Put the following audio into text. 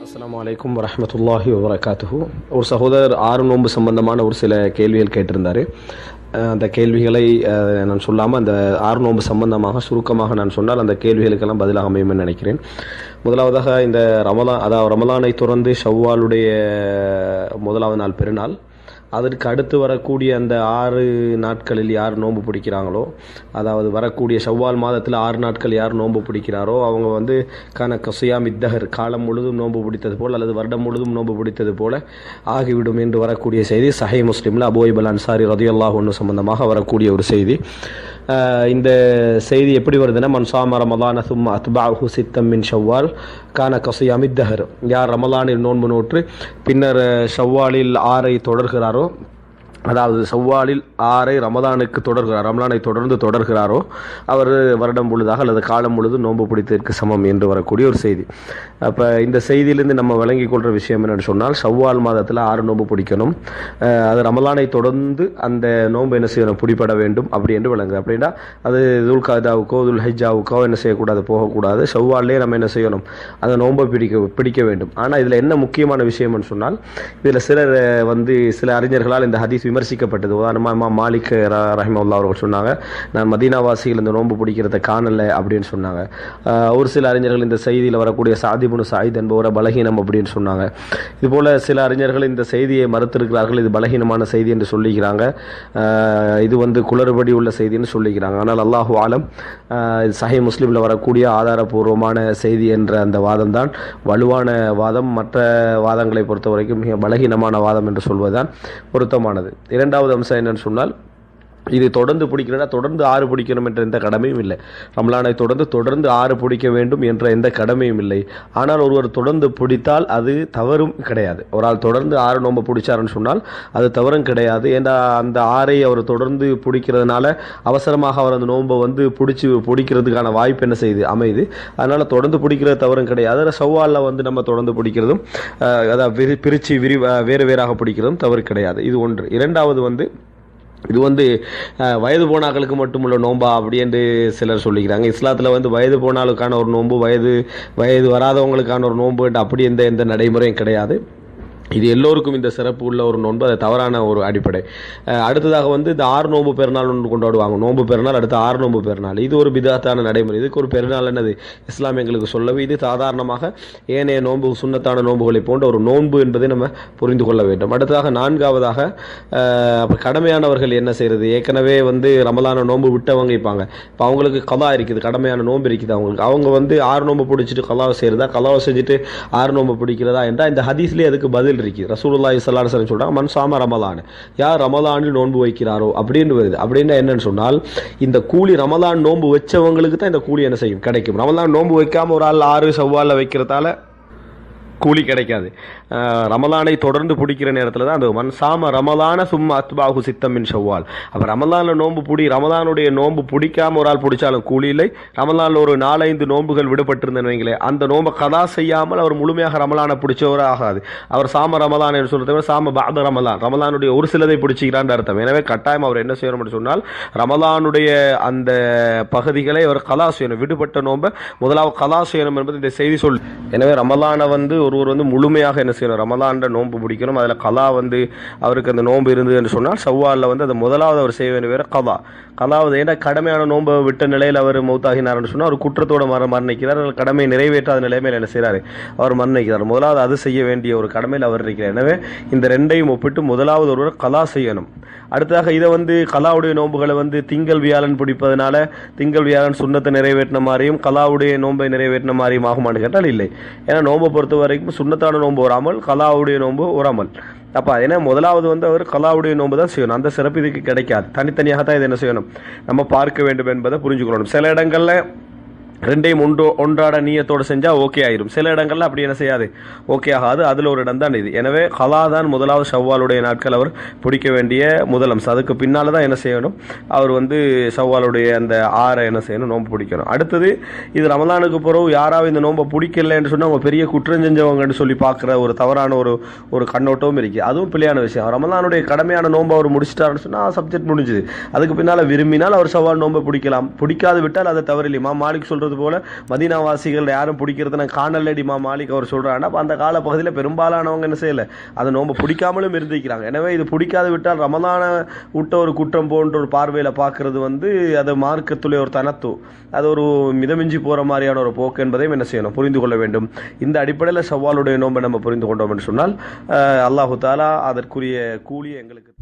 அஸ்ஸலாமு அலைக்கும் வரஹ்மத்துல்லாஹி வபரகாத்துஹு. ஒரு சகோதரர் 6 நோன்பு சம்பந்தமான ஒரு சில கேள்விகள் கேட்டிருந்தார். அந்த கேள்விகளை நான் சொல்லாமல் அந்த 6 நோன்பு சம்பந்தமாக சுருக்கமாக நான் சொன்னால் அந்த கேள்விகளுக்கெல்லாம் பதிலாக அமையும்னு நினைக்கிறேன். முதலாவதாக இந்த ரமலானை தொடர்ந்து ஷவ்வாலுடைய முதலாவது நாள் பெருநாள், அதற்கு அடுத்து வரக்கூடிய அந்த 6 நாட்களில் யார் நோன்பு பிடிக்கிறாங்களோ, அதாவது வரக்கூடிய ஷவ்வால் மாதத்தில் 6 நாட்கள் யார் நோன்பு பிடிக்கிறாரோ அவங்க வந்து கசியாம் இத்தஹர், காலம் முழுதும் நோன்பு பிடித்தது போல் அல்லது வருடம் முழுதும் நோன்பு பிடித்தது போல ஆகிவிடும் என்று வரக்கூடிய செய்தி சஹீஹ் முஸ்லிமில் அபூ அய்யூப் அல் அன்சாரி ரலியல்லாஹு அன்ஹு சம்பந்தமாக வரக்கூடிய ஒரு செய்தி. இந்த செய்தி எப்படி வருதுன்னா, மன் ஸாம ரமலான சும்ம அத்பஅஹு சித்தம் மின் ஷவ்வால் கான கசியாம் இத்தஹர், யார் ரமலானில் நோன்பு நோற்று பின்னர் ஷவ்வாலில் 6ஐ தொடர்கிறாரோ, அதாவது ஷவ்வாலில் 6ஐ ரமலானை தொடர்ந்து தொடர்கிறாரோ அவர் வருடம் முழுதாக அல்லது காலம் முழுதும் நோன்பு பிடித்ததற்கு சமம் என்று வரக்கூடிய ஒரு செய்தி. அப்போ இந்த செய்தியிலிருந்து நம்ம விளங்கி கொள்கிற விஷயம் என்னென்னு சொன்னால், ஷவ்வால் மாதத்தில் 6 நோன்பு பிடிக்கணும், அது ரமலானை தொடர்ந்து அந்த நோன்பு என்ன செய்யணும், பிடிபட வேண்டும் அப்படி என்று விளங்குது. அப்படின்னா அது துல்காதாவுக்கோ துல்ஹிஜ்ஜாவுக்கோ என்ன செய்யக்கூடாது, போகக்கூடாது. ஷவ்வால்லே நம்ம என்ன செய்யணும், அந்த நோன்பை பிடிக்க வேண்டும். ஆனால் இதில் என்ன முக்கியமான விஷயம்னு சொன்னால், இதில் சில அறிஞர்களால் இந்த ஹதீஸ் விமர்சிக்கப்பட்டது. உதாரணமாக இமாம் மாலிக் ரஹிமஹுல்லாஹ் அவர்கள் சொன்னாங்க, நான் மதீனாவாசிகள் இந்த நோன்பு பிடிக்கிறத காணல அப்படின்னு சொன்னாங்க. ஒரு சில அறிஞர்கள் இந்த செய்தியில் வரக்கூடிய சாத் இப்னு சயீத் என்பவரை பலகீனம் அப்படின்னு சொன்னாங்க. இதுபோல் சில அறிஞர்கள் இந்த செய்தியை மறுத்திருக்கிறார்கள், இது பலகீனமான செய்தி என்று சொல்லிக்கிறாங்க, இது குளறுபடி உள்ள செய்தின்னு சொல்லிக்கிறாங்க. ஆனால் அல்லாஹு ஆலம், சஹீஹ் முஸ்லிமில் வரக்கூடிய ஆதாரபூர்வமான செய்தி என்ற அந்த வாதம் தான் வலுவான வாதம். மற்ற வாதங்களை பொறுத்த வரைக்கும் மிக பலகீனமான வாதம் என்று சொல்வதுதான் பொருத்தமானது. இரண்டாவது அம்சம் என்னன்னு சொன்னால், இது தொடர்ந்து பிடிக்கிறதா, தொடர்ந்து 6 பிடிக்கணும் என்ற எந்த கடமையும் இல்லை. ரமலானை தொடர்ந்து 6 பிடிக்க வேண்டும் என்ற எந்த கடமையும் இல்லை. ஆனால் ஒருவர் தொடர்ந்து பிடித்தால் அது தவறும் கிடையாது. ஒரு ஆள் தொடர்ந்து 6 நோன்பு பிடிச்சாருன்னு சொன்னால் அது தவறும் கிடையாது. ஏன்னா அந்த 6ஐ அவர் தொடர்ந்து பிடிக்கிறதுனால அவசரமாக அவர் அந்த நோன்பை பிடிக்கிறதுக்கான வாய்ப்பு என்ன செய்யுது, அமையுது. அதனால் தொடர்ந்து பிடிக்கிறது தவறும் கிடையாது. அதில் ஷவ்வாலில் நம்ம தொடர்ந்து பிடிக்கிறதும் அதாவது பிரித்து வேறு வேறாக பிடிக்கிறதும் தவறு கிடையாது. இது ஒன்று. இரண்டாவது இது வயது போனாக்களுக்கு மட்டுமுள்ள நோன்பா அப்படி என்று சிலர் சொல்லிக்கிறாங்க. இஸ்லாத்தில் வயது போனாலுக்கான ஒரு நோன்பு, வயது வராதவங்களுக்கான ஒரு நோன்பு அப்படி எந்த நடைமுறையும் கிடையாது. இது எல்லோருக்கும் இந்த சிறப்பு உள்ள ஒரு நோன்பு, அது தவறான ஒரு அடிப்படை. அடுத்ததாக இந்த 6 நோன்பு பெருநாள் ஒன்று கொண்டாடுவாங்க. நோன்பு பெருநாள், அடுத்து 6 நோன்பு பெருநாள். இது ஒரு பிதாத்தான நடைமுறை. இதுக்கு ஒரு பெருநாள் என்னது இஸ்லாம் எங்களுக்கு சொல்லவே. இது சாதாரணமாக ஏனைய நோன்பு, சுன்னத்தான நோன்புகளை போன்ற ஒரு நோன்பு என்பதை நம்ம புரிந்து கொள்ள வேண்டும். அடுத்ததாக 4வதாக கடமையானவர்கள் என்ன செய்யறது. ஏற்கனவே ரமலான நோன்பு விட்டவங்க இருப்பாங்க. இப்போ அவங்களுக்கு கலா இருக்குது, கடமையான நோன்பு இருக்குது. அவங்க 6 நோன்பு பிடிச்சிட்டு கலாவை செய்யறதா, கலாவை செஞ்சுட்டு 6 நோன்பு பிடிக்கிறதா என்றால் இந்த ஹதீஸ்லேயே அதுக்கு பதில் இருக்கு. ரசூலுல்லாஹி ஸல்லல்லாஹு அலைஹி வஸல்லம் சொல்றாங்க, மன் ஸாம ரமலான், யார் ரமலானில் நோன்பு வைக்கிறாரோ அப்படின்னு வருது. அப்படின்னா என்னன்னு சொன்னால், இந்த கூலி ரமலான் நோன்பு வச்சவங்களுக்கு தான் இந்த கூலி என்ன செய்யும், கிடைக்கும். ரமலான் நோன்பு வைக்காம ஒரு ஆள் 6 ஷவ்வால்ல வைக்கிறதால கூலி கிடைக்காது. ரமலானை தொடர்ந்து பிடிக்கிற நேரத்தில் தான் அந்த மன் ஸாம ரமலான சும்ம அத்பஅஹு சித்தம் மின் ஷவ்வால். அப்போ ரமலானில் ரமலானுடைய நோன்பு பிடிக்காம ஒரு ஆள் பிடிச்சாலும் கூலி இல்லை. ரமலானில் ஒரு 4-5 நோன்புகள் விடுபட்டிருந்தேன்னு வைங்களேன், அந்த நோன்பை கதா செய்யாமல் அவர் முழுமையாக ரமலானை பிடிச்சவராக ஆகாது. அவர் சாம ரமலான் என்று சொல்றதை விட சாம பாத ரமலானுடைய ஒரு சிலதை பிடிச்சிக்கிறான்னு அர்த்தம். எனவே கட்டாயம் அவர் என்ன செய்யணும் சொன்னால், ரமலானுடைய அந்த பகுதிகளை அவர் கலா செய்யணும். விடுபட்ட நோன்பை முதலாவது கலா செய்யணும் என்பது இந்த செய்தி சொல். எனவே ரமலானை ஒருவர் முழுமையாக என்ன செய்யணும், ரமலான் நோன்பு பிடிக்கணும். அதில் கலா அவருக்கு அந்த நோன்பு இருந்தது என்று சொன்னால் ஷவ்வாலில் அது முதலாவது அவர் செய்ய வேண்டிய வேறு கலாவது. ஏன்னா கடமையான நோன்பை விட்ட நிலையில் அவர் மௌத்தாகினார்னு சொன்னால் அவர் குற்றத்தோடு மரணிக்கிறார். கடமை நிறைவேற்றாத நிலைமையில் என்ன செய்கிறார், அவர் மரணிக்கிறார். முதலாவது அது செய்ய வேண்டிய ஒரு கடமையில் அவர் இருக்கிறார். எனவே இந்த ரெண்டையும் ஒப்பிட்டு முதலாவது ஒருவர் கலா செய்யணும். அடுத்ததாக இதை கலாவுடைய நோன்புகளை திங்கள் வியாழன் பிடிப்பதனால திங்கள் வியாழன் சுண்ணத்தை நிறைவேற்றின மாதிரியும் கலாவுடைய நோன்பை நிறைவேற்றின மாதிரியும் ஆகுமான்னு கேட்டால் இல்லை. ஏன்னா நோன்பை பொறுத்த வரைக்கும் சுண்ணத்தான நோன்பு ஒரு அமல், கலாவுடைய நோன்பு ஒரு அமல். அப்போ ஏன்னா முதலாவது அவர் கலாவுடைய நோன்பு தான் செய்யணும். அந்த சிறப்பு இதுக்கு கிடைக்காது. தனித்தனியாக தான் இதை என்ன செய்யணும், நம்ம பார்க்க வேண்டும் என்பதை புரிஞ்சுக்கணும். சில இடங்களில் ரெண்டையும் ஒன்றாட நீயத்தோடு செஞ்சால் ஓகே ஆயிரும். சில இடங்கள்ல அப்படி என்ன செய்யாது, ஓகே ஆகாது. அதில் ஒரு இடம் தான் இது. எனவே கலா தான் முதலாவது ஷவ்வாலுடைய நாட்கள் அவர் பிடிக்க வேண்டிய முதல் அம்சம். அதுக்கு பின்னால் தான் என்ன செய்யணும், அவர் ஷவ்வாலுடைய அந்த 6 என்ன செய்யணும், நோன்பு பிடிக்கணும். அடுத்தது இது ரமலானுக்கு பிறகு யாராவது இந்த நோன்பை பிடிக்கலன்னு சொன்னால் அவங்க பெரிய குற்றம் செஞ்சவங்கன்னு சொல்லி பார்க்குற ஒரு தவறான ஒரு கண்ணோட்டமும் இருக்குது. அதுவும் பிள்ளையான விஷயம். ரமலானுடைய கடமையான நோன்பை அவர் முடிச்சிட்டாருன்னு சொன்னால் சப்ஜெக்ட் முடிஞ்சுது. அதுக்கு பின்னால் விரும்பினால் அவர் ஷவ்வால் நோன்பை பிடிக்கலாம். பிடிக்காது விட்டால் அதை தவறில்லை. இமாம் மாலிக் சொல்றது போல மதீனாவாசிகள் யாரும் பிடிக்கிறது நான் காணலடி இமாம் மாலிக் அவர் சொல்றாங்க. அப்ப அந்த கால பகுதியில் பெரும்பாலானவங்க என்ன செய்யல, அதை நோன்பு பிடிக்காமலும் இருந்திருக்கிறாங்க. எனவே இது பிடிக்காது விட்டால் ரமலான விட்ட ஒரு குற்றம் போன்ற ஒரு பார்வையில பார்க்கறது அது மார்க்கத்துடைய ஒரு தனத்து, அது ஒரு மிதமிஞ்சி போற மாதிரியான ஒரு போக்கு என்பதையும் என்ன செய்யணும், புரிந்து கொள்ள வேண்டும். இந்த அடிப்படையில் ஷவ்வாலுடைய நோன்பை நம்ம புரிந்து கொண்டோம் என்று சொன்னால் அல்லாஹு தாலா அதற்குரிய கூலியை எங்களுக்கு